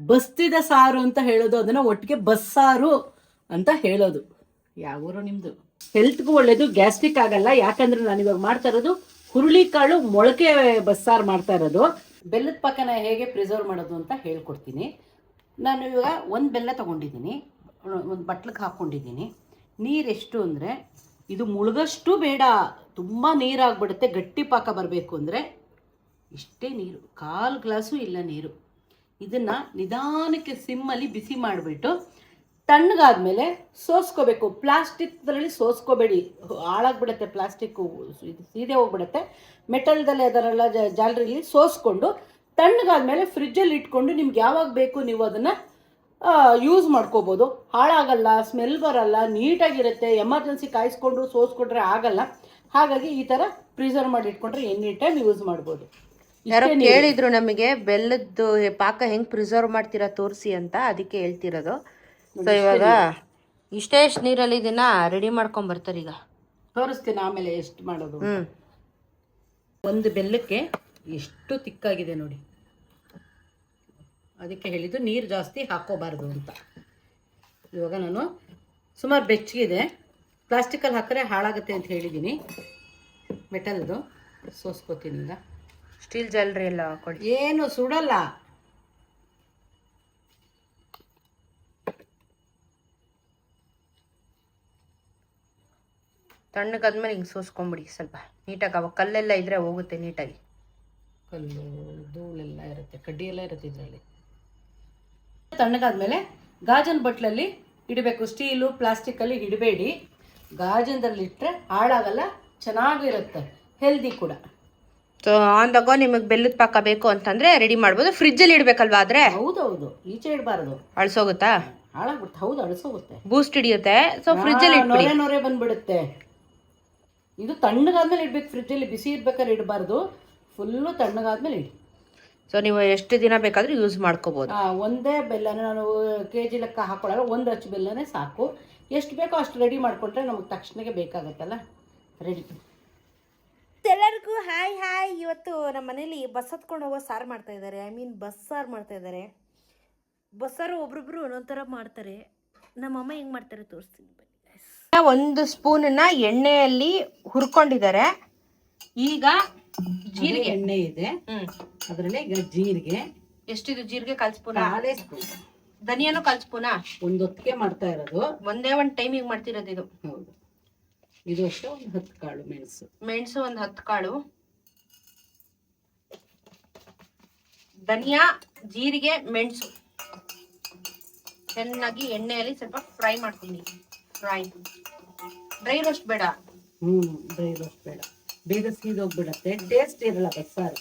ಬಸ್ತಿದ ಸಾರು ಅಂತ ಹೇಳೋದು, ಅದನ್ನ ಒಟ್ಟಿಗೆ ಬಸ್ಸಾರು ಅಂತ ಹೇಳೋದು. ಯಾವ ಊರು ನಿಮ್ದು? ಹೆಲ್ತ್ಗೂ ಒಳ್ಳೇದು, ಗ್ಯಾಸ್ಟ್ರಿಕ್ ಆಗಲ್ಲ. ಯಾಕಂದ್ರೆ ನಾನು ಇವಾಗ ಮಾಡ್ತಾ ಇರೋದು ಹುರುಳಿಕಾಳು ಮೊಳಕೆ ಬಸ್ಸಾರು ಮಾಡ್ತಾ ಇರೋದು. ಬೆಲ್ಲದ ಪಾಕನ ಹೇಗೆ ಪ್ರಿಸರ್ವ್ ಮಾಡೋದು ಅಂತ ಹೇಳ್ಕೊಡ್ತೀನಿ. ನಾನು ಇವಾಗ ಒಂದು ಬೆಲ್ಲ ತೊಗೊಂಡಿದ್ದೀನಿ, ಒಂದು ಬಟ್ಲಿಗೆ ಹಾಕ್ಕೊಂಡಿದ್ದೀನಿ. ನೀರೆಷ್ಟು ಅಂದರೆ, ಇದು ಮುಳುಗಷ್ಟು ಬೇಡ, ತುಂಬ ನೀರಾಗ್ಬಿಡುತ್ತೆ. ಗಟ್ಟಿ ಪಾಕ ಬರಬೇಕು ಅಂದರೆ ಇಷ್ಟೇ ನೀರು, 1/4 ಗ್ಲಾಸು ಇಲ್ಲ ನೀರು. ಇದನ್ನು ನಿಧಾನಕ್ಕೆ ಸಿಮ್ಮಲ್ಲಿ ಬಿಸಿ ಮಾಡಿಬಿಟ್ಟು ತಣ್ಣಗಾದ್ಮೇಲೆ ಸೋಸ್ಕೋಬೇಕು. ಪ್ಲಾಸ್ಟಿಕ್ದಲ್ಲಿ ಸೋಸ್ಕೋಬೇಡಿ, ಹಾಳಾಗ್ಬಿಡುತ್ತೆ. ಪ್ಲಾಸ್ಟಿಕ್ಕು ಇದು ಸೀದೆ ಹೋಗ್ಬಿಡುತ್ತೆ. ಮೆಟಲ್ದಲ್ಲಿ ಅದರೆಲ್ಲ ಜಾಲರಿಲಿ ಸೋಸ್ಕೊಂಡು ತಣ್ಣಗಾದ್ಮೇಲೆ ಫ್ರಿಜ್ಜಲ್ಲಿ ಇಟ್ಕೊಂಡು ನಿಮ್ಗೆ ಯಾವಾಗ ಬೇಕು ನೀವು ಅದನ್ನು ಯೂಸ್ ಮಾಡ್ಕೋಬೋದು. ಹಾಳಾಗಲ್ಲ, ಸ್ಮೆಲ್ ಬರಲ್ಲ, ನೀಟಾಗಿರುತ್ತೆ. ಎಮರ್ಜೆನ್ಸಿ ಕಾಯಿಸ್ಕೊಂಡು ಸೋಸ್ಕೊಂಡ್ರೆ ಆಗಲ್ಲ. ಹಾಗಾಗಿ ಈ ಥರ ಪ್ರಿಸರ್ವ್ ಮಾಡಿ ಇಟ್ಕೊಂಡ್ರೆ ಎನಿ ಟೈಮ್ ಯೂಸ್ ಮಾಡ್ಬೋದು. ಯಾರೋ ಕೇಳಿದ್ರು ನಮಗೆ ಬೆಲ್ಲದ್ದು ಪಾಕ ಹೆಂಗೆ ಪ್ರಿಸರ್ವ್ ಮಾಡ್ತೀರಾ ತೋರಿಸಿ ಅಂತ, ಅದಕ್ಕೆ ಹೇಳ್ತಿರೋದು. ಸೊ ಇವಾಗ ಇಷ್ಟೇ ನೀರಲ್ಲಿ ಇದನ್ನ ರೆಡಿ ಮಾಡ್ಕೊಂಡ್ ಬರ್ತಾರೆ. ಈಗ ತೋರಿಸ್ತೀನಿ ಆಮೇಲೆ ಎಷ್ಟು ಮಾಡೋದು. ಒಂದು ಬೆಲ್ಲಕ್ಕೆ ಎಷ್ಟು ತಿಕ್ಕಾಗಿದೆ ನೋಡಿ, ಅದಕ್ಕೆ ಹೇಳಿದ್ದು ನೀರು ಜಾಸ್ತಿ ಹಾಕೋಬಾರ್ದು ಅಂತ. ಇವಾಗ ನಾನು ಸುಮಾರು ಬೆಚ್ಚಗಿದೆ, ಪ್ಲಾಸ್ಟಿಕಲ್ಲಿ ಹಾಕಿದ್ರೆ ಹಾಳಾಗುತ್ತೆ ಅಂತ ಹೇಳಿದ್ದೀನಿ. ಮೆಟಲ್ದು ಸೋಸ್ಕೋತೀನಿ. ಈಗ ಸ್ಟೀಲ್ ಜಾಲರಿ ಎಲ್ಲ ಹಾಕೊಳ್ಳಿ, ಏನು ಸುಡಲ್ಲ. ತಣ್ಣಗಾದ್ಮೇಲೆ ಹಿಂಗೆ ಸೋಸ್ಕೊಂಬಿಡಿ ಸ್ವಲ್ಪ ನೀಟಾಗಿ. ಅವಾಗ ಕಲ್ಲೆಲ್ಲ ಇದ್ರೆ ಹೋಗುತ್ತೆ ನೀಟಾಗಿ. ಕಲ್ಲು ಧೂಳೆಲ್ಲ ಇರುತ್ತೆ, ಕಡ್ಡಿ ಎಲ್ಲ ಇರುತ್ತೆ ಇದರಲ್ಲಿ. ತಣ್ಣಗಾದ್ಮೇಲೆ ಗಾಜನ್ ಬಟ್ಲಲ್ಲಿ ಇಡಬೇಕು. ಸ್ಟೀಲು ಪ್ಲಾಸ್ಟಿಕ್ಕಲ್ಲಿ ಇಡಬೇಡಿ. ಗಾಜನದಲ್ಲಿ ಇಟ್ಟರೆ ಹಾಳಾಗಲ್ಲ, ಚೆನ್ನಾಗಿರುತ್ತೆ, ಹೆಲ್ದಿ ಕೂಡ. ಸೊ ಅಂದಾಗ ನಿಮಗೆ ಬೆಲ್ಲದ ಪಾಕ ಬೇಕು ಅಂತಂದ್ರೆ ರೆಡಿ ಮಾಡ್ಬೋದು. ಫ್ರಿಜ್ಜಲ್ಲಿ ಇಡಬೇಕಲ್ವಾ? ಆದರೆ ಹೌದೌದು, ಈಚೆ ಇಡಬಾರ್ದು, ಅಳ್ಸೋಗುತ್ತಾ? ಹಾಳಾಗ್ಬಿಡುತ್ತೆ. ಹೌದು, ಅಳಿಸೋಗುತ್ತೆ, ಬೂಸ್ಟ್ ಹಿಡಿಯುತ್ತೆ. ಸೊ ಫ್ರಿಜ್ಜಲ್ಲಿ ಇಟ್ಬಿಡಿ. ನೊರೆ ಬಂದ್ಬಿಡುತ್ತೆ. ಇದು ತಣ್ಣಗಾದ್ಮೇಲೆ ಇಡ್ಬೇಕು, ಫ್ರಿಜ್ಜಲ್ಲಿ ಬಿಸಿ ಇರ್ಬೇಕಾದ್ರೆ ಇಡಬಾರ್ದು. ಫುಲ್ಲು ತಣ್ಣಗಾದ್ಮೇಲೆ ಇಡಿ. ಸೊ ನೀವು ಎಷ್ಟು ದಿನ ಬೇಕಾದರೂ ಯೂಸ್ ಮಾಡ್ಕೋಬೋದು. ಒಂದೇ ಬೆಲ್ಲನ ನಾನು KG ಲೆಕ್ಕ ಹಾಕೊಳ್ಳಲ್ಲ, 1 ಅಚ್ಚು ಬೆಲ್ಲನೇ ಸಾಕು. ಎಷ್ಟು ಬೇಕೋ ಅಷ್ಟು ರೆಡಿ ಮಾಡಿಕೊಂಡ್ರೆ ನಮಗೆ ತಕ್ಷಣಕ್ಕೆ ಬೇಕಾಗತ್ತಲ್ಲ, ರೆಡಿ. ಎಲ್ಲರಿಗೂ ಹಾಯ್ ಹಾಯ್. ಇವತ್ತು ನಮ್ಮ ಮನೇಲಿ ಬಸ್ ಹತ್ಕೊಂಡು ಹೋಗೋ ಸಾರು ಮಾಡ್ತಾ ಇದ್ದಾರೆ. ಬಸ್ ಸಾರು ಮಾಡ್ತಾ ಇದ್ದಾರೆ. ಬಸ್ಸಾರು ಒಬ್ರೊಬ್ರು ಒಂದೊಂಥರ ಮಾಡ್ತಾರೆ. ನಮ್ಮಮ್ಮ ಹೆಂಗೆ ಮಾಡ್ತಾರೆ ತೋರಿಸ್ತೀನಿ ಬನ್ನಿ. 1 ಸ್ಪೂನನ್ನ ಎಣ್ಣೆಯಲ್ಲಿ ಹುರ್ಕೊಂಡಿದ್ದಾರೆ. ಈಗ ಜೀರಿಗೆ ಎಣ್ಣೆ ಇದೆ, ಅದರಲ್ಲೇ ಈಗ ಜೀರಿಗೆ. ಎಷ್ಟಿದು ಜೀರಿಗೆ? 1/4 ಸ್ಪೂನ್. 1/4 ಸ್ಪೂನ್. ಧನಿಯಾನು 1/4 ಸ್ಪೂನಾ? ಒಂದೊತ್ತಿಗೆ ಮಾಡ್ತಾ ಇರೋದು, ಒಂದೇ ಒಂದು ಟೈಮಿಗೆ ಮಾಡ್ತಿರೋದು ಇದು. ಹೌದು. ಇದು ಅಷ್ಟೇ ಒಂದು 10 ಕಾಳು ಮೆಣಸು ಒಂದು 10 ಕಾಳು. ಧನಿಯಾ, ಜೀರಿಗೆ, ಮೆಣಸು ಚೆನ್ನಾಗಿ ಎಣ್ಣೆಯಲ್ಲಿ ಸ್ವಲ್ಪ ಫ್ರೈ ಮಾಡ್ತೀನಿ. ಡ್ರೈ ರೋಸ್ಟ್ ಬೇಡ. ಡ್ರೈ ರೋಸ್ಟ್ ಬೇಡ, ಬೇಗ ಸೀದೋಗ್ಬಿಡತ್ತೆ, ಟೇಸ್ಟ್ ಇರಲ್ಲ ಬಸ್ಸಾರು.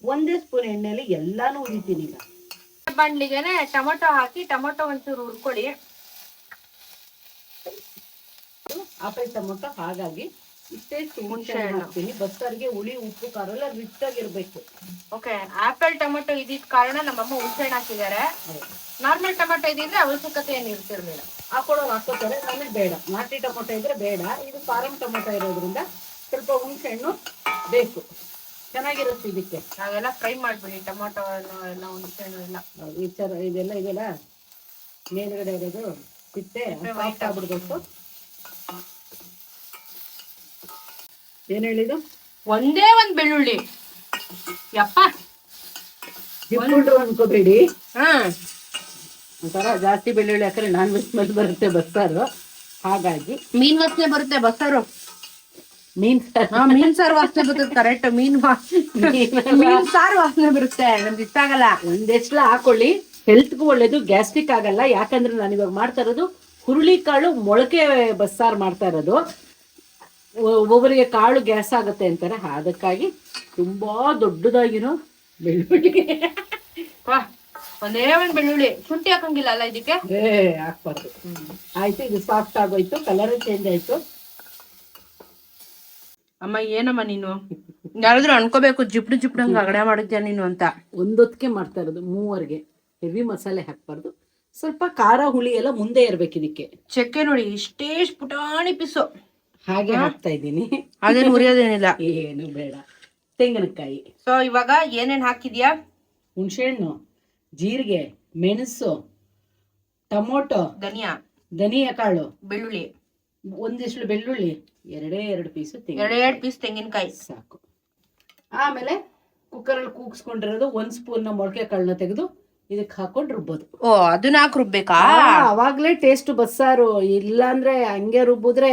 1 ಸ್ಪೂನ್ ಎಣ್ಣೆಯಲ್ಲಿ ಎಲ್ಲಾನು ಹುರಿತೀನಿ. ಈಗ ಬಾಂಡ್ಲಿಗೆನೆ ಟೊಮೊಟೊ ಹಾಕಿ, ಟೊಮೊಟೊ ಒಂಚೂರು ಹುರ್ಕೊಳ್ಳಿ. ಆಪಲ್ ಟೊಮೊಟೊ, ಹಾಗಾಗಿ ಇಷ್ಟೇ ಹುಣಸೆ ಹಣ್ಣು ಹಾಕ್ತೀನಿ. ಬಸ್ಸಾರಿಗೆ ಹುಳಿ, ಉಪ್ಪು, ಖಾರ ಎಲ್ಲ ರಿಚ್ ಆಗಿರ್ಬೇಕು. ಓಕೆ, ಆಪಲ್ ಟೊಮೊಟೊ ಇದ್ದಿದ್ದ ಕಾರಣ ನಮ್ಮಮ್ಮ ಹುಣಸೆ ಹಣ್ಣು ಹಾಕಿದ್ದಾರೆ. ನಾರ್ಮಲ್ ಟೊಮೊಟೊ ಇದ್ದಿದ್ರೆ ಅವಶ್ಯಕತೆ ಏನು ಇರ್ತಿರ್ಲಿಲ್ಲ. ಹಾಕೊಳ್ಳೋರು ಹಾಕೋತಾರೆ, ನಮಗೆ ಬೇಡ. ನಾಟಿ ಟೊಮೊಟೊ ಇದ್ರೆ ಬೇಡ. ಇದು ಫಾರಂ ಟೊಮೊಟೊ ಇರೋದ್ರಿಂದ ಸ್ವಲ್ಪ ಹುಣಸೆ ಹಣ್ಣು ಬೇಕು, ಚೆನ್ನಾಗಿರುತ್ತೆ ಇದಕ್ಕೆ. ನಾವೆಲ್ಲ ಫ್ರೈ ಮಾಡ್ಬಿಡಿ ಟೊಮೊಟೊ ಎಲ್ಲ, ಹುಣಸೆ ಹಣ್ಣು ಎಲ್ಲ. ಇದೆಲ್ಲ ಇದೆಲ್ಲ ಮೇಲ್ಗಡೆ ಇರೋದು ಸಿಪ್ಪೆ ವೈಟ್ ಆಗ್ಬಿಡ್ಬೇಕು. ಏನ್ ಹೇಳಿದು? ಒಂದೇ ಒಂದು ಬೆಳ್ಳುಳ್ಳಿ. ಯಪ್ಪ, ಅನ್ಕೋಬೇಡಿ. ಒಂಥರ ಜಾಸ್ತಿ ಬೆಳ್ಳುಳ್ಳಿ ಹಾಕಿದ್ರೆ ನಾನ್ ವೆಜ್ ಸ್ಮೆಲ್ ಬರುತ್ತೆ ಬಸ್ಸಾರು. ಹಾಗಾಗಿ ಮೀನ್ ವಾಸನೆ ಬರುತ್ತೆ ಬಸ್ಸಾರು. ಮೀನ್ ಸಾರು ವಾಸನೆ ಬರುತ್ತೆ. ಕರೆಕ್ಟ್, ಮೀನ್ ಸಾರು ವಾಸನೆ ಬರುತ್ತೆ, ನಮ್ಗೆ ಇಷ್ಟ ಆಗಲ್ಲ. ಒಂದೆಷ್ಟು ಹಾಕೊಳ್ಳಿ, ಹೆಲ್ತ್ಗೂ ಒಳ್ಳೇದು, ಗ್ಯಾಸ್ಟ್ರಿಕ್ ಆಗಲ್ಲ. ಯಾಕಂದ್ರೆ ನಾನು ಇವಾಗ ಮಾಡ್ತಾ ಇರೋದು ಹುರುಳಿಕಾಳು ಮೊಳಕೆ ಬಸ್ಸಾರು ಮಾಡ್ತಾ ಇರೋದು. ಒಬ್ಬೊಬ್ಬರಿಗೆ ಕಾಳು ಗ್ಯಾಸ್ ಆಗುತ್ತೆ ಅಂತಾರೆ, ಅದಕ್ಕಾಗಿ ತುಂಬಾ ದೊಡ್ಡದಾಗಿರೋ ಬೆಳ್ಳುಳ್ಳಿ. ಒಂದೇ ಒಂದು ಬೆಳ್ಳುಳ್ಳಿ. ಶುಂಠಿ ಹಾಕಂಗಿಲ್ಲ ಅಲ್ಲ ಇದಕ್ಕೆ? ಹಾಕ್ಬಾರ್ದು. ಆಯ್ತು, ಇದು ಸಾಫ್ಟ್ ಆಗೋಯ್ತು, ಕಲರ್ ಚೇಂಜ್ ಆಯ್ತು. ಅಮ್ಮ ಏನಮ್ಮ ನೀನು ಯಾರಾದ್ರೂ ಅನ್ಕೋಬೇಕು ಜಿಪ್ಡು ಜಿಪ್ಡಂಗ್ ಅಗಡೆ ಮಾಡಿದ್ಯಾ ನೀನು ಅಂತ. ಒಂದೊತ್ತಿಗೆ ಮಾಡ್ತಾ ಇರೋದು, 3 ಹೆವಿ ಮಸಾಲೆ ಹಾಕ್ಬಾರ್ದು. ಸ್ವಲ್ಪ ಖಾರ ಹುಳಿ ಎಲ್ಲ ಮುಂದೆ ಇರ್ಬೇಕು ಇದಕ್ಕೆ. ಚಕ್ಕೆ ನೋಡಿ ಇಷ್ಟೇ ಪುಟಾಣಿ ಪಿಸು ಹಾಗೆ ಹಾಕ್ತಾ ಇದ್ದೀನಿ. ಅದೇನು ಉರಿಯೋದೇನಿಲ್ಲ, ಏನು ಬೇಡ. ತೆಂಗಿನಕಾಯಿ. ಸೊ ಇವಾಗ ಏನೇನ್ ಹಾಕಿದ್ಯಾ? ಹುಣಸೆ ಹಣ್ಣು, ಜೀರಿಗೆ, ಮೆಣಸು, ಟೊಮೊಟೊ, ಧನಿಯಾ ಕಾಳು, ಬೆಳ್ಳುಳ್ಳಿ, ಒಂದಿಷ್ಟು ಬೆಳ್ಳುಳ್ಳಿ, 2 ಪೀಸು ಎರಡು ಪೀಸ್ ತೆಂಗಿನಕಾಯಿ ಸಾಕು. ಆಮೇಲೆ ಕುಕ್ಕರಲ್ಲಿ ಕೂಗಿಸ್ಕೊಂಡಿರೋದು 1 ಸ್ಪೂನ್ ಮೊಳಕೆ ಕಾಳನ್ನ ತೆಗೆದು ಇದಕ್ಕೆ ಹಾಕೊಂಡು ರುಬ್ಬೋದು. ಓ, ಅದನ್ನ ಹಾಕಿ ರುಬ್ಬೇಕಾ? ಅವಾಗ್ಲೇ ಟೇಸ್ಟ್ ಬಸ್ಸಾರು. ಇಲ್ಲಾಂದ್ರೆ ಹಂಗೆ ರುಬ್ಬಿದ್ರೆ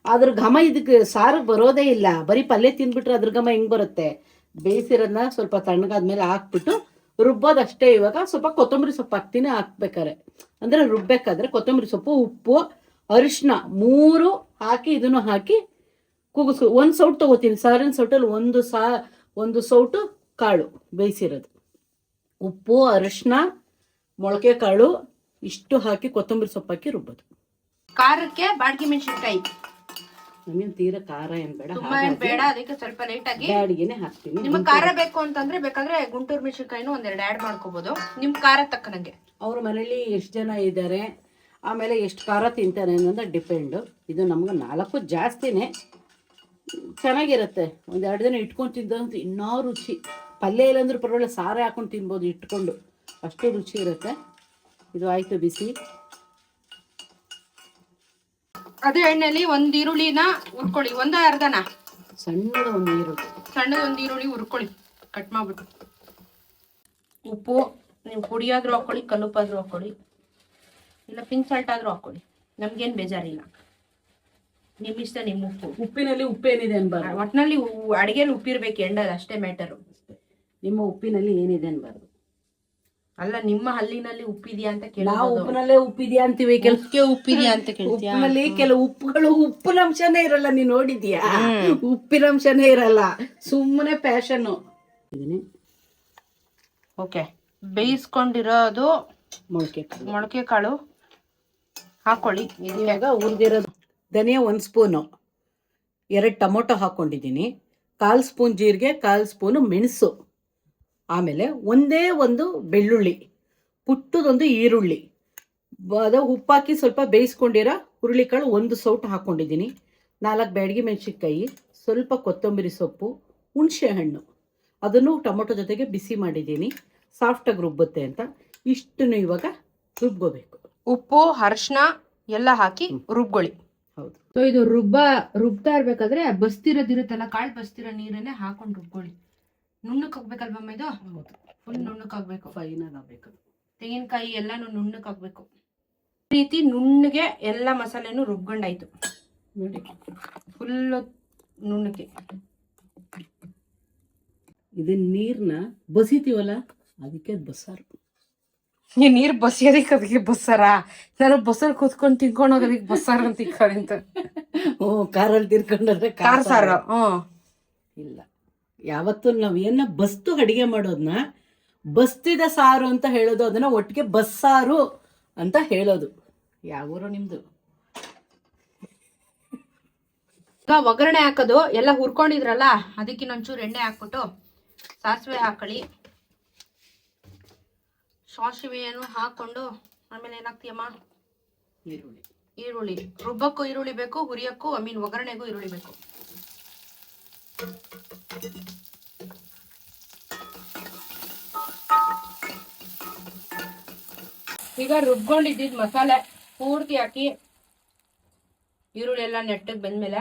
ಅದ್ರ ಘಮ ಇದಕ್ಕೆ ಸಾರು ಬರೋದೇ ಇಲ್ಲ. ಬರೀ ಪಲ್ಯ ತಿನ್ಬಿಟ್ರೆ ಅದ್ರ ಘಮ ಹೆಂಗ್ ಬರುತ್ತೆ? ಬೇಯಿಸಿರೋದನ್ನ ಸ್ವಲ್ಪ ತಣ್ಣಗಾದ್ಮೇಲೆ ಹಾಕ್ಬಿಟ್ಟು ರುಬ್ಬೋದಷ್ಟೇ. ಇವಾಗ ಸ್ವಲ್ಪ ಕೊತ್ತಂಬರಿ ಸೊಪ್ಪು ಹಾಕ್ತೀನಿ ಹಾಕ್ಬೇಕಾರೆ, ಅಂದ್ರೆ ರುಬ್ಬೇಕಾದ್ರೆ ಕೊತ್ತಂಬರಿ ಸೊಪ್ಪು, ಉಪ್ಪು, ಅರಿಶಿನ 3 ಹಾಕಿ ಇದನ್ನು ಹಾಕಿ ಕೂಗಿಸ್ಕೊ. 1 ಸೌಟ್ ತಗೋತೀನಿ. ಸಾರಿನ ಸೌಟಲ್ಲಿ ಒಂದು ಸೌಟು ಕಾಳು ಬೇಯಿಸಿರೋದು, ಉಪ್ಪು, ಅರಿಶಿನ, ಮೊಳಕೆ ಕಾಳು ಇಷ್ಟು ಹಾಕಿ ಕೊತ್ತಂಬರಿ ಸೊಪ್ಪು ಹಾಕಿ ರುಬ್ಬೋದು. ಖಾರಕ್ಕೆ ಬಾಡಿಗೆ ಮೆಣಸಿನ್ಕಾಯಿ ನಮಗೇನು ತೀರಾ ಖಾರ ಏನ್ ಬೇಡ, ತುಂಬಾ ಏನ್ ಬೇಡ. ಅದಕ್ಕೆ ಸ್ವಲ್ಪ ಲೈಟ್ ಆಗಿ ಬ್ಯಾಡಿಗೆನೆ ಹಾಕ್ತೀನಿ. ನಿಮ್ಗೆ ಖಾರ ಬೇಕು ಅಂತಂದ್ರೆ ಬೇಕಾದ್ರೆ ಗುಂಟೂರು ಮೆಣಸಿನ್ಕಾಯಿನೂ 1-2 ಆಡ್ ಮಾಡ್ಕೋಬಹುದು, ನಿಮ್ ಖಾರ ತಕ್ಕನಂಗೆ. ಅವ್ರ ಮನೇಲಿ ಎಷ್ಟು ಜನ ಇದ್ದಾರೆ, ಆಮೇಲೆ ಎಷ್ಟು ಖಾರ ತಿಂತಾರೆ ಅನ್ನೋದು ಡಿಪೆಂಡು. ಇದು ನಮ್ಗೆ 4 ಜಾಸ್ತಿನೇ ಚೆನ್ನಾಗಿರುತ್ತೆ. 1-2 ದಿನ ಇಟ್ಕೊಂಡು ತಿಂದಂತೂ ಇನ್ನೂ ರುಚಿ. ಪಲ್ಯ ಇಲ್ಲಾಂದ್ರೂ ಪರವಾಗಿಲ್ಲ, ಸಾರೇ ಹಾಕೊಂಡು ತಿನ್ಬೋದು ಇಟ್ಕೊಂಡು, ಅಷ್ಟು ರುಚಿ ಇರುತ್ತೆ. ಇದು ಆಯಿತು ಬಿಸಿ. ಅದೇ ಎಣ್ಣೆಲಿ 1 ಈರುಳ್ಳಿನ ಹುರ್ಕೊಳ್ಳಿ. 1 ಅರ್ಧನ ಸಣ್ಣದು 1 ಈರುಳ್ಳಿ, ಸಣ್ಣದ 1 ಈರುಳ್ಳಿ ಹುರ್ಕೊಳ್ಳಿ, ಕಟ್ ಮಾಡ್ಬಿಟ್ಟು. ಉಪ್ಪು ನೀವು ಪುಡಿಯಾದ್ರೂ ಹಾಕೊಳ್ಳಿ, ಕಲ್ಲುಪ್ಪಾದ್ರೂ ಹಾಕೊಳ್ಳಿ, ಇಲ್ಲ ಪಿಂಕ್ ಸಾಲ್ಟ್ ಆದ್ರೂ ಹಾಕೊಳ್ಳಿ, ನಮ್ಗೇನು ಬೇಜಾರಿಲ್ಲ. ನಿಮ್ಮ ಇಷ್ಟ. ನಿಮ್ಮ ಉಪ್ಪು, ಉಪ್ಪಿನಲ್ಲಿ ಉಪ್ಪೇನಿದೆ ಅನ್ಬಾರ್ದು. ಒಟ್ಟಿನಲ್ಲಿ ಅಡಿಗೆಲಿ ಉಪ್ಪಿರ್ಬೇಕು, ಎಂಡಲ್ಲಿ ಅಷ್ಟೇ ಮ್ಯಾಟರು. ನಿಮ್ಮ ಉಪ್ಪಿನಲ್ಲಿ ಏನಿದೆ ಅನ್ಬಾರ್ದು. ಅಲ್ಲ, ನಿಮ್ಮ ಹಲ್ಲಿನಲ್ಲಿ ಉಪ್ಪಿದ್ಯಾ ಅಂತ ಕೇಳಿ. ನಾವು ಉಪ್ಪಿನಲ್ಲೇ ಉಪ್ಪಿದ್ಯಾ ಅಂತೀವಿ, ಕೆಲವು ಉಪ್ಪಿದ್ಯಾ ಅಂತ ಕೇಳ್ತೀಯ. ಉಪ್ಪಿನಲ್ಲಿ ಕೆಲವು ಉಪ್ಪುಗಳು ಉಪ್ಪಿನಂಶನೇ ಇರಲ್ಲ. ನೀನ್ ನೋಡಿದ್ಯಾ? ಉಪ್ಪಿನಂಶನೇ ಇರಲ್ಲ, ಸುಮ್ಮನೆ ಪ್ಯಾಷನ್ನು. ಓಕೆ, ಬೇಯಿಸ್ಕೊಂಡಿರೋದು ಮೊಳಕೆ ಕಾಳು ಹಾಕೊಳ್ಳಿ. ಇವಾಗ ಹುರಿದಿರೋದು ಧನಿಯಾ 1 ಸ್ಪೂನು, 2 ಟೊಮೊಟೊ ಹಾಕೊಂಡಿದ್ದೀನಿ, 1/4 ಸ್ಪೂನ್ ಜೀರಿಗೆ, 1/4 ಸ್ಪೂನು ಮೆಣಸು, ಆಮೇಲೆ ಒಂದು ಬೆಳ್ಳುಳ್ಳಿ, ಪುಟ್ಟದೊಂದು ಈರುಳ್ಳಿ, ಅದು ಉಪ್ಪಾಕಿ ಸ್ವಲ್ಪ ಬೇಯಿಸ್ಕೊಂಡಿರೋ ಹುರುಳಿಕಾಳು 1 ಸೌಟ್ ಹಾಕ್ಕೊಂಡಿದ್ದೀನಿ, 4 ಬ್ಯಾಡಗಿ ಮೆಣಸಿನ್ಕಾಯಿ, ಸ್ವಲ್ಪ ಕೊತ್ತಂಬರಿ ಸೊಪ್ಪು, ಹುಣಸೆ ಹಣ್ಣು, ಅದನ್ನು ಟೊಮೊಟೊ ಜೊತೆಗೆ ಬಿಸಿ ಮಾಡಿದ್ದೀನಿ ಸಾಫ್ಟಾಗಿ ರುಬ್ಬುತ್ತೆ ಅಂತ. ಇಷ್ಟನ್ನು ಇವಾಗ ರುಬ್ಕೋಬೇಕು. ಉಪ್ಪು, ಅರಿಶಿನ ಎಲ್ಲ ಹಾಕಿ ರುಬ್ಕೊಳ್ಳಿ. ಹೌದು. ಸೊ ಇದು ರುಬ್ತಾ ಇರ್ಬೇಕಾದ್ರೆ ಬಸ್ತಿರೋದಿರುತ್ತಲ್ಲ, ಕಾಳು ಬಸ್ತಿರೋ ನೀರನ್ನೇ ಹಾಕೊಂಡು ರುಬ್ಕೊಳ್ಳಿ. ನುಣ್ಣಕ್ಕೆ ಹೋಗ್ಬೇಕಲ್ವಮ್ಮ ಇದು? ಫುಲ್ ನುಣ್ಣಕ್ಕೆ ಆಗ್ಬೇಕು, ಫೈನಲ್ ಆಗಬೇಕು. ತೆಂಗಿನಕಾಯಿ ಎಲ್ಲಾನು ನುಣ್ಣಕ್ಕೆ ಆಗ್ಬೇಕು. ಈ ರೀತಿ ನುಣ್ಣಗೆ ಎಲ್ಲ ಮಸಾಲೆನೂ ರುಬ್ಕೊಂಡಾಯ್ತು ನೋಡಿ, ಫುಲ್ ನುಣ್ಣಕ್ಕೆ. ಇದನ್ನ ನೀರ್ನ ಬಸಿತೀವಲ್ಲ, ಅದಕ್ಕೆ ಬಸ್ಸಾರು. ಈ ನೀರು ಬಸಿಯೋದಕ್ಕೆ ಅದಕ್ಕೆ ಬಸ್ಸಾರ? ನಾನು ಬಸ್ಸಲ್ಲಿ ಕೂತ್ಕೊಂಡು ತಿನ್ಕೊಂಡು ಹೋಗೋದಕ್ಕೆ ಬಸ್ಸಾರ ಅಂತ ಅಂತ. ಹ್ಞೂ, ಕಾರಲ್ಲಿ ತಿರ್ಕೊಂಡ್ರೆ ಕಾರ್ ಸಾರು. ಇಲ್ಲ, ಯಾವತ್ತೂ ನಾವು ಏನ ಬಸ್ತು ಅಡಿಗೆ ಮಾಡೋದನ್ನ ಬಸ್ತಿದ ಸಾರು ಅಂತ ಹೇಳೋದು, ಅದನ್ನ ಒಟ್ಟಿಗೆ ಬಸ್ಸಾರು ಅಂತ ಹೇಳೋದು. ಯಾವೂರು ನಿಮ್ದು? ಒಗ್ಗರಣೆ ಹಾಕೋದು ಎಲ್ಲ ಹುರ್ಕೊಂಡಿದ್ರಲ್ಲ, ಅದಕ್ಕೆ ಒಂಚೂರು ಎಣ್ಣೆ ಹಾಕ್ಬಿಟ್ಟು ಸಾಸಿವೆ ಹಾಕೊಳ್ಳಿ. ಸಾಸಿವೆಯನ್ನು ಹಾಕೊಂಡು ಆಮೇಲೆ ಏನಾಗ್ತೀಯಮ್ಮ? ಈರುಳ್ಳಿ. ರುಬ್ಬಕ್ಕೂ ಈರುಳ್ಳಿ ಬೇಕು, ಹುರಿಯಕ್ಕೂ ಒಗ್ಗರಣೆಗೂ ಈರುಳ್ಳಿ ಬೇಕು. ಈಗ ರುಬ್ಕೊಂಡಿದ್ದಿದ್ ಮಸಾಲೆ ಪೂರ್ತಿ ಹಾಕಿ ಈರುಳ್ಳಿ ಎಲ್ಲ ನೆಟ್ಟಗೆ ಬಂದ್ಮೇಲೆ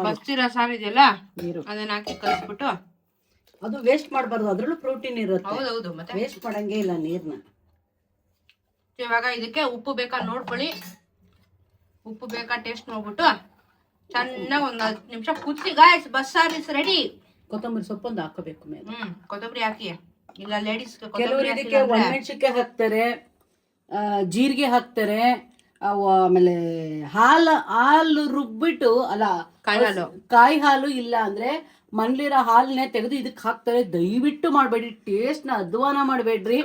ಬಸ್ತಿರೋ ಸಾರು ಇದೆಯಲ್ಲ, ಅದನ್ನ ಹಾಕಿ ಕಲಿಸ್ಬಿಟ್ಟು, ಅದು ವೇಸ್ಟ್ ಮಾಡಬಾರ್ದು, ಅದ್ರಲ್ಲೂ ಪ್ರೋಟೀನ್ ಇರುತ್ತೆ. ಹೌದೌದು, ಮತ್ತೆ ವೇಸ್ಟ್ ಮಾಡಂಗೆ ಇಲ್ಲ ನೀರ್ನ. ಇವಾಗ ಇದಕ್ಕೆ ಉಪ್ಪು ಬೇಕಾ ನೋಡ್ಕೊಳ್ಳಿ. ಉಪ್ಪು ಬೇಕಾ ಟೇಸ್ಟ್ ನೋಡ್ಬಿಟ್ಟು ಚೆನ್ನಾಗಿ 10 ನಿಮಿಷ ಕುದಿಸಿ. ಗಾಯ್ಸ್, ಬಸ್ಸಾರು ಇಸ್ ರೆಡಿ. ಕೊತ್ತಂಬರಿ ಸೊಪ್ಪೊಂದು ಹಾಕೋಬೇಕು ಮೇಲೆ. ಕೊತ್ತಂಬರಿ ಹಾಕಿ. ಇಲ್ಲ ಲೇಡೀಸ್ ಕೆಲವರು ಇದಕ್ಕೆ ಒಣಮೆಣಸಿನ್ಕಾಯಿ ಹಾಕ್ತಾರೆ, ಜೀರಿಗೆ ಹಾಕ್ತಾರೆ, ಆಮೇಲೆ ಹಾಲು ರುಬ್ಬಿಟ್ಟು, ಅಲ್ಲ ಕಾಯಿ ಹಾಲು ಇಲ್ಲ ಅಂದ್ರೆ ಮನೇಲಿರೋ ಹಾಲನ್ನೇ ತೆಗೆದು ಇದಕ್ಕೆ ಹಾಕ್ತಾರೆ. ದಯವಿಟ್ಟು ಮಾಡಬೇಡಿ, ಟೇಸ್ಟ್ನ ಅಧ್ವಾನ ಮಾಡಬೇಡ್ರಿ.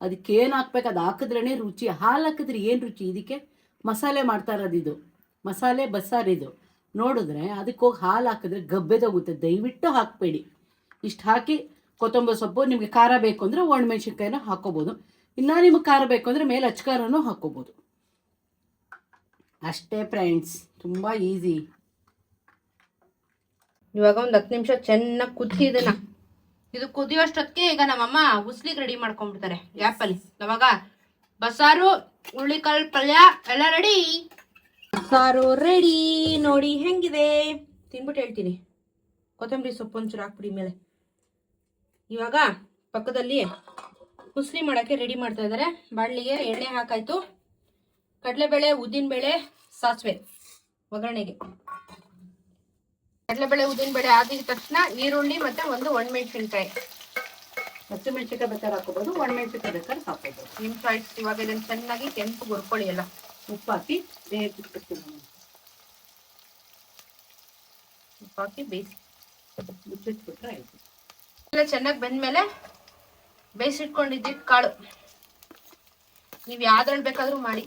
ಅದಕ್ಕೇನು ಹಾಕ್ಬೇಕು ಅದು ಹಾಕಿದ್ರೇ ರುಚಿ. ಹಾಲು ಹಾಕಿದ್ರೆ ಏನು ರುಚಿ? ಇದಕ್ಕೆ ಮಸಾಲೆ ಮಾಡ್ತಾ ಇರೋದು, ಇದು ಮಸಾಲೆ ಬಸ್ಸಾರಿದು. ನೋಡಿದ್ರೆ ಅದಕ್ಕೆ ಹೋಗಿ ಹಾಲು ಹಾಕಿದ್ರೆ ಗಬ್ಬೆದೋಗುತ್ತೆ. ದಯವಿಟ್ಟು ಹಾಕಬೇಡಿ. ಇಷ್ಟು ಹಾಕಿ ಕೊತ್ತಂಬರಿ ಸೊಪ್ಪು, ನಿಮಗೆ ಖಾರ ಬೇಕು ಅಂದರೆ ಒಣಮೆಣ್ಸಿನ್ಕಾಯಿನ ಹಾಕೋಬೋದು, ಇನ್ನು ನಿಮಗೆ ಖಾರ ಬೇಕು ಅಂದರೆ ಮೇಲೆ ಅಚ್ಕಾರನೂ ಹಾಕೋಬೋದು. ಅಷ್ಟೇ ಫ್ರೆಂಡ್ಸ್, ತುಂಬ ಈಸಿ. ಇವಾಗ 10 ನಿಮಿಷ ಚೆನ್ನಾಗಿ ಕುದಿಸಿ ಇದನ್ನ ಇದು ಕುದಿಯೋಷ್ಟೊತ್ತಿಗೆ ಈಗ ನಮ್ಮಮ್ಮ ಉಸ್ಲಿಗೆ ರೆಡಿ ಮಾಡ್ಕೊಂಡ್ಬಿಡ್ತಾರೆ ಗ್ಯಾಪಲ್ಲಿ. ಅವಾಗ ಬಸ್ಸಾರು ಹುರುಳಿಕಾಳು ಪಲ್ಯ ಎಲ್ಲ ರೆಡಿ. ಬಸ್ಸಾರು ರೆಡಿ ನೋಡಿ ಹೆಂಗಿದೆ ತಿನ್ಬಿಟ್ಟು ಹೇಳ್ತೀನಿ. ಕೊತ್ತಂಬರಿ ಸೊಪ್ಪು ಒಂಚೂರು ಹಾಕ್ಬಿಡಿ ಮೇಲೆ. ಇವಾಗ ಪಕ್ಕದಲ್ಲಿ ಉಸ್ಲಿ ಮಾಡೋಕ್ಕೆ ರೆಡಿ ಮಾಡ್ತಾ ಇದ್ದಾರೆ. ಬಾಣಲಿಗೆ ಎಣ್ಣೆ ಹಾಕಾಯ್ತು. ಕಡಲೆಬೇಳೆ, ಉದ್ದಿನಬೇಳೆ, ಸಾಸಿವೆ ಒಗ್ಗರಣೆಗೆ. ಕಡಲೆಬೇಳೆ, ಉದ್ದಿನಬೇಳೆ ಆಗಿದ ತಕ್ಷಣ ಈರುಳ್ಳಿ ಮತ್ತೆ ಒಂದು ಒಣಮೆಣಸಿನ್ಕಾಯಿ. ಹಸಿಮೆಣಸಿನ್ಕಾಯಿ ಬೇಕಾದ್ರೆ ಹಾಕೋಬಹುದು, ಒಣಮೆಣಸಿನ್ಕಾಯಿ ಬೇಕಾದ್ರೆ ಹಾಕೋಬಹುದು, ನಿಮ್ಮ ಚಾಯ್ಸ್. ಇವಾಗ ಇದನ್ನು ಚೆನ್ನಾಗಿ ಕೆಂಪು ಹುರ್ಕೊಳ್ಳಿ. ಎಲ್ಲ ಉಪ್ಪು ಹಾಕಿ ಬೇಯಿಸ್ಬಿಡ್ತೀನಿ. ಉಪ್ಪು ಹಾಕಿ ಬೇಯಿಸಿ ಮುಚ್ಚಿಟ್ಬಿಟ್ರೆ ಆಯ್ತು. ಎಲ್ಲ ಚೆನ್ನಾಗಿ ಬೆಂದ್ಮೇಲೆ ಬೇಯಿಸಿಟ್ಕೊಂಡಿದ್ದಿಟ್ಟು ಕಾಳು, ನೀವು ಯಾವ್ದ್ರಲ್ಲಿ ಬೇಕಾದ್ರೂ ಮಾಡಿ.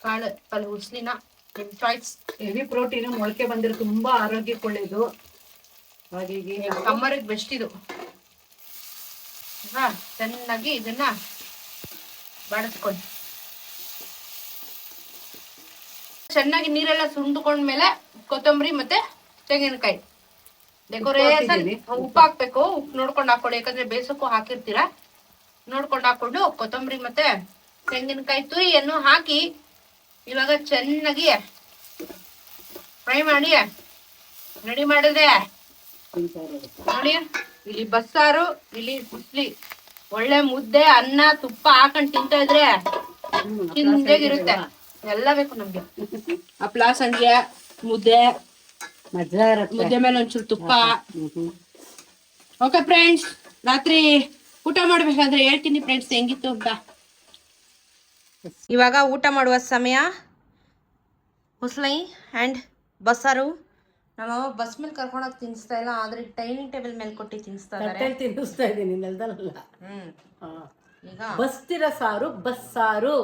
ಕಾಳು ಪಲ್ಯ ಉಸ್ಲಿನ ನಿಮ್ಮ ಚಾಯ್ಸ್. ಹೆವಿ ಪ್ರೋಟೀನ್, ಮೊಳಕೆ ಬಂದಿರೋ ತುಂಬಾ ಆರೋಗ್ಯಕ್ಕೆ ಒಳ್ಳೇದು. ಹಾಗೆ ಕಮ್ಮರಿಗೆ ಬೆಸ್ಟ್ ಇದು. ಚೆನ್ನಾಗಿ ಇದನ್ನ ಬಾಡಿಸ್ಕೊಳ್ಳಿ. ಚೆನ್ನಾಗಿ ನೀರೆಲ್ಲ ಸುಂಡ್ಕೊಂಡ್ಮೇಲೆ ಕೊತ್ತಂಬರಿ ಮತ್ತೆ ತೆಂಗಿನಕಾಯಿ ಡೆಕೋರೇಷನ್. ಉಪ್ಪು ಹಾಕ್ಬೇಕು, ಉಪ್ಪು ನೋಡ್ಕೊಂಡು ಹಾಕೊಳ್ಳಿ, ಯಾಕಂದ್ರೆ ಬೇಸಕ್ಕೂ ಹಾಕಿರ್ತೀರಾ. ನೋಡ್ಕೊಂಡು ಹಾಕೊಂಡು ಕೊತ್ತಂಬರಿ ಮತ್ತೆ ತೆಂಗಿನಕಾಯಿ ತುರಿಯನ್ನು ಹಾಕಿ ಇವಾಗ ಚೆನ್ನಾಗಿ ಫ್ರೈ ಮಾಡಿ ರೆಡಿ ಮಾಡಿದೆ ನೋಡಿ. ಇಲ್ಲಿ ಬಸ್ಸಾರು, ಇಲ್ಲಿ ಉಸ್ಲಿ, ಒಳ್ಳೆ ಮುದ್ದೆ, ಅನ್ನ, ತುಪ್ಪ ಹಾಕೊಂಡು ತಿಂತಾ ಇದ್ರೆ ತಿಂದಾಗಿರುತ್ತೆ. ಎಲ್ಲ ಬೇಕು ನಮ್ಗೆ. ಹಪ್ಳ, ಸಂಜೆ ಮುದ್ದೆ, ಮಜಾ ಇರುತ್ತೆ. ಮುದ್ದೆ ಮೇಲೆ ಒಂಚೂರು ತುಪ್ಪ. ಓಕೆ ಫ್ರೆಂಡ್ಸ್, ರಾತ್ರಿ ಊಟ ಮಾಡ್ಬೇಕಾದ್ರೆ ಹೇಳ್ತೀನಿ ಫ್ರೆಂಡ್ಸ್ ಹೆಂಗಿತ್ತು ಅಂತ. ಇವಾಗ ಊಟ ಮಾಡುವ ಸಮಯ. ಹುಸ್ಲೈ ಆ್ಯಂಡ್ ಬಸ್ಸಾರು. ನಮ್ಮಮ್ಮ ಬಸ್ ಮೇಲೆ ಕರ್ಕೊಂಡೋಗಿ ತಿನ್ನಿಸ್ತಾ ಇಲ್ಲ, ಆದ್ರೆ ಡೈನಿಂಗ್ ಟೇಬಲ್ ಮೇಲೆ ಕೊಟ್ಟು ತಿನ್ನಿಸ್ತಾ ಇದ್ದಾರೆ. ತಿನ್ನಿಸ್ತಾ ಇದ್ದೀನಿ ನೆಲದಲ್ಲ. ಈಗ ಬಸ್ತಿರ ಸಾರು, ಬಸ್ಸಾರು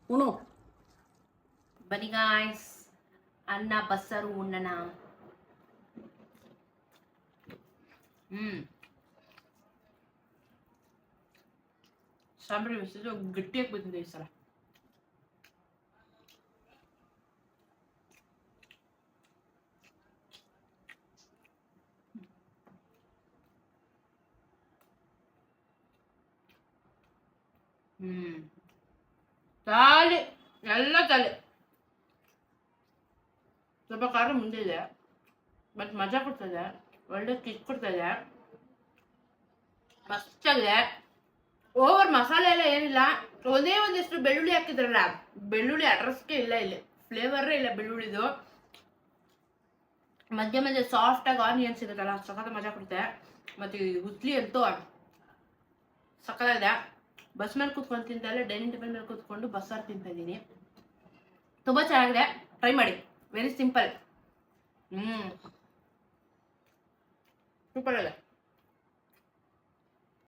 ಉಣು. ಬನ್ನಿ ಗಾಯ್ಸ್, ಅನ್ನ ಬಸ್ಸಾರು ಉಣ್ಣನ. ಸಾಂಬಾರು ಬಿಸಿಲು ಗಟ್ಟಿಯಾಗಿ ಬಂದಿದೆ ಈ ಸಲ. ತಾಲಿ ಎಲ್ಲ ತಲೆ ಸ್ವಲ್ಪ ಖಾರ ಮುಂದೆ ಇದೆ, ಬಟ್ ಮಜಾ ಕೊಡ್ತದೆ, ಒಳ್ಳೆ ಕಿಕ್ ಕೊಡ್ತದೆ, ಮಸ್ತಾಗಿದೆ. ಓವರ್ ಮಸಾಲೆ ಎಲ್ಲ ಏನಿಲ್ಲ, ಒಂದೇ ಒಂದಿಷ್ಟು ಬೆಳ್ಳುಳ್ಳಿ ಹಾಕಿದ್ರಲ್ಲ, ಬೆಳ್ಳುಳ್ಳಿ ಅಡ್ರೆಸ್ಗೆ ಇಲ್ಲ, ಇಲ್ಲಿ ಫ್ಲೇವರೇ ಇಲ್ಲ ಬೆಳ್ಳುಳ್ಳಿದು. ಮಧ್ಯ ಮಧ್ಯ ಸಾಫ್ಟ್ ಆಗಿ ಆನಿಯನ್ಸ್ ಸಿಗುತ್ತಲ್ಲ, ಸಖತ್ ಮಜಾ ಕೊಡುತ್ತೆ. ಮತ್ತೆ ಈ ಉಸ್ಲಿ ಅಂತೂ ಸಖತ್ತಾಗಿದೆ. ಬಸ್ ಮೇಲೆ ಕೂತ್ಕೊಂಡು ತಿಂತಾಯಿಲ್ಲ, ಡೈನಿಂಗ್ ಟೇಬಲ್ ಮೇಲೆ ಕೂತ್ಕೊಂಡು ಬಸ್ಸಾರು ತಿಂತಾ ಇದ್ದೀನಿ. ತುಂಬ ಚೆನ್ನಾಗಿದೆ, ಟ್ರೈ ಮಾಡಿ. Very simple. ಸೂಪರ್ ಇದೆ.